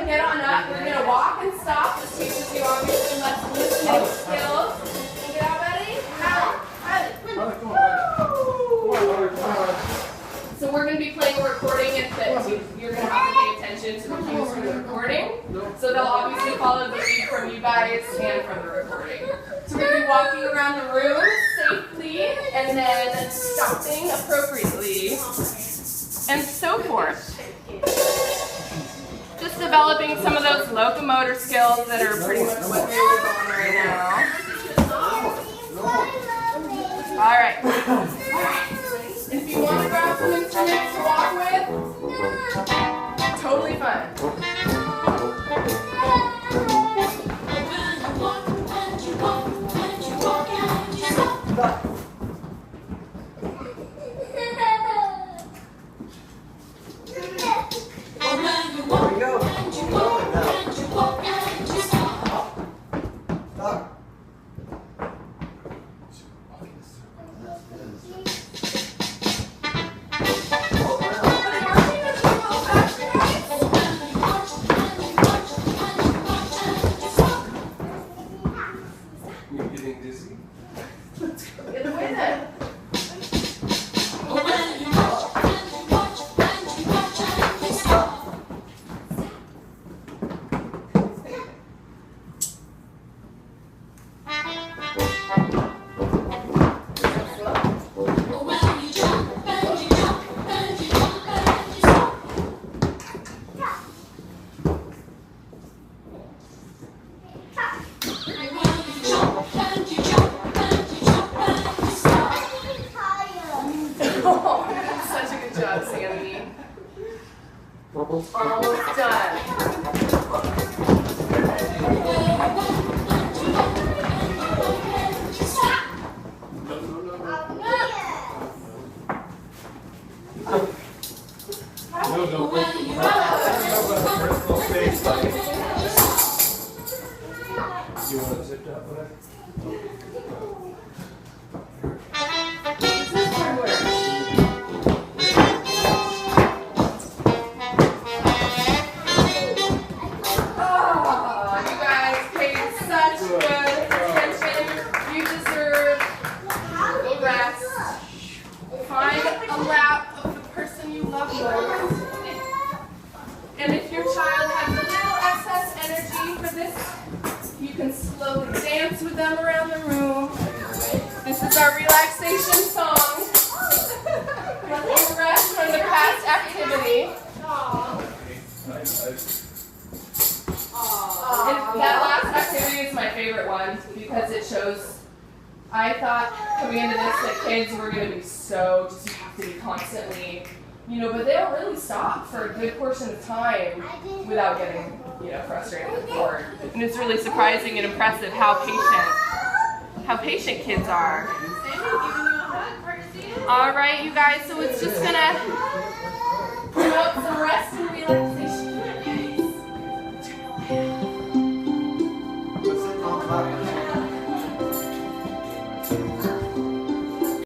get on up. We're going to walk and stop. This teaches you obviously less listening skills. And get out, Betty. So we're going to be playing a recording and you're going to have to pay attention to the cues from the recording. So they'll obviously follow the lead from you guys and from the recording. So we're going to be walking around the room safely and then stopping appropriately and so forth. Just developing some of those locomotor skills that are pretty much what we're doing right now. All right. If you want to grab some instruments to walk with, totally fun. Almost done. You want to zip that one? And if your child has a little excess energy for this, you can slowly dance with them around the room. This is our relaxation song. Let them rest from the past activity. And that last activity is my favorite one because it shows, I thought coming into this that kids were going to be so, just you have to be constantly, but they don't really stop for a good portion of time without getting, frustrated and bored. And it's really surprising and impressive how patient kids are. All right, you guys, so it's just gonna promote some rest